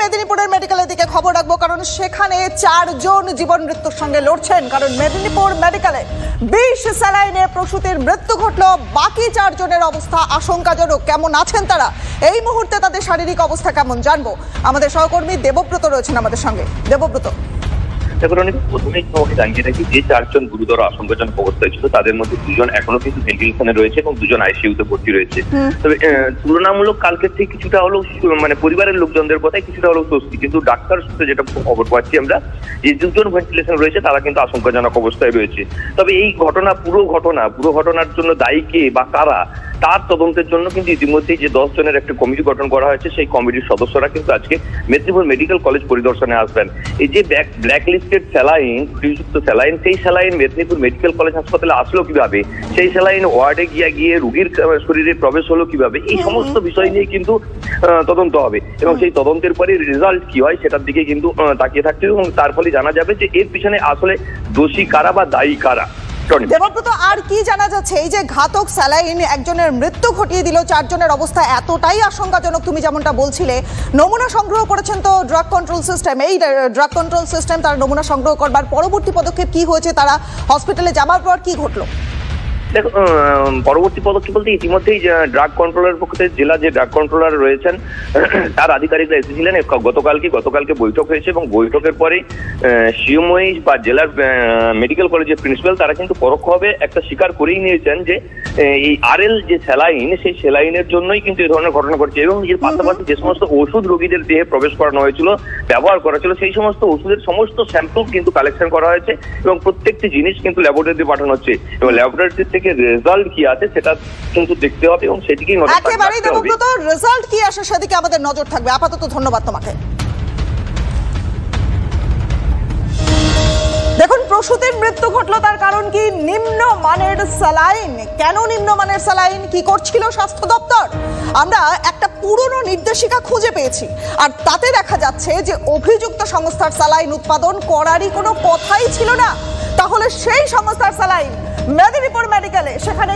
মেদিনীপুরের মেডিকেলের দিকে খবর রাখবো, কারণ সেখানে 4 জন জীবন মৃত্যুর সঙ্গে লড়ছেন। কারণ মেদিনীপুর মেডিকেলে 20 স্যালাইনে প্রসূতির মৃত্যু ঘটলো। বাকি 4 জনের অবস্থা আশঙ্কাজনক। কেমন আছেন তারা, এই মুহূর্তে তাদের শারীরিক অবস্থা কেমন জানবো। আমাদের সহকর্মী দেবব্রত রয়েছেন আমাদের সঙ্গে। দেবব্রত, দেখুন, আমি প্রথমেই তোমাকে জানিয়ে রাখি যে 4 জন গুরুতর আশঙ্কাজনক অবস্থায় ছিল তাদের মধ্যে 2 জন এখনো কিন্তু ভেন্টিলেশনে রয়েছে এবং 2 জন আইসিইউতে ভর্তি রয়েছে। তবে তুলনামূলক কালকের থেকে কিছুটা হলেও মানে পরিবারের লোকজনদের কথায় কিছুটা হলেও স্বস্তি, কিন্তু ডাক্তার সূত্রে যেটা খবর পাচ্ছি আমরা যে 2 জন ভেন্টিলেশনে রয়েছে তারা কিন্তু আশঙ্কাজনক অবস্থায় রয়েছে। তবে এই পুরো ঘটনার জন্য দায়ী কে বা কারা, তার তদন্তের জন্য কিন্তু ইতিমধ্যেই যে 10 জনের একটা কমিটি গঠন করা হয়েছে, সেই কমিটির সদস্যরা কিন্তু আজকে মেদিনীপুর মেডিকেল কলেজ পরিদর্শনে আসবেন। এই যে ব্ল্যাক লিস্টেড স্যালাইন, ফ্রিযুক্ত স্যালাইন, সেই স্যালাইন মেদিনীপুর মেডিকেল কলেজ হাসপাতালে আসলো কিভাবে, সেই স্যালাইন ওয়ার্ডে গিয়ে রোগীর শরীরে প্রবেশ হলো কিভাবে, এই সমস্ত বিষয় নিয়ে কিন্তু তদন্ত হবে এবং সেই তদন্তের পরে রেজাল্ট কি হয় সেটার দিকে কিন্তু তাকিয়ে থাকতে হবে এবং তার ফলে জানা যাবে যে এর পিছনে আসলে দোষী কারা বা দায়ী কারা। দেবব্রত, আর কি জানা যাচ্ছে? এই যে ঘাতক স্যালাইন একজনের মৃত্যু ঘটিয়ে দিল, 4 জনের অবস্থা এতটাই আশঙ্কাজনক, তুমি যেমনটা বলছিলে। নমুনা সংগ্রহ করেছেন তো ড্রাগ কন্ট্রোল সিস্টেম, এই ড্রাগ কন্ট্রোল সিস্টেম তার নমুনা সংগ্রহ করবার পরবর্তী পদক্ষেপ কি হয়েছে? তারা হসপিটালে যাবার পর কি ঘটলো? দেখো, পরবর্তী পদক্ষেপ বলতে ইতিমধ্যেই ড্রাগ কন্ট্রোলার পক্ষে জেলা যে ড্রাগ কন্ট্রোলার রয়েছেন তার আধিকারিকরা এসেছিলেন। গতকালকে বৈঠক হয়েছে এবং বৈঠকের পরে সিএমওই বা জেলার মেডিকেল কলেজের প্রিন্সিপাল তারা কিন্তু পরোক্ষভাবে একটা স্বীকার করেই নিয়েছেন যে এই আরএল যে স্যালাইন, সেই স্যালাইনের জন্যই কিন্তু এই ধরনের ঘটনা ঘটছে এবং এর পাশাপাশি যে সমস্ত ওষুধ রোগীদের দেহে প্রবেশ করানো হয়েছিল, ব্যবহার করা ছিল, সেই সমস্ত ওষুধের সমস্ত স্যাম্পল কিন্তু কালেকশন করা হয়েছে এবং প্রত্যেকটি জিনিস কিন্তু ল্যাবরেটরিতে পাঠানো হচ্ছে এবং ল্যাবরেটরি থেকে রেজাল্ট কি আছে সেটা কিন্তু দেখতে হবে এবং সেদিকেই নজর রাখতে হবে। একেবারেই দেবব্রত, রেজাল্ট কি আসে সেদিকে আমাদের নজর থাকবে। আপাতত ধন্যবাদ তোমাকে। দেখুন, প্রসূতির মৃত্যু ঘটলো, তার কারণ কি? নিম্নমানের স্যালাইন। কেন নিম্নমানের স্যালাইন? কি করছিল স্বাস্থ্য দপ্তর? আমরা একটা পুরনো নির্দেশিকা খুঁজে পেয়েছি, আর তাতে দেখা যাচ্ছে যে অভিযুক্ত সংস্থার স্যালাইন উৎপাদন করারই কোনো কথাই ছিল না। তাহলে সেই সংস্থার স্যালাইন মেদিনীপুর মেডিকেলে, সেখানে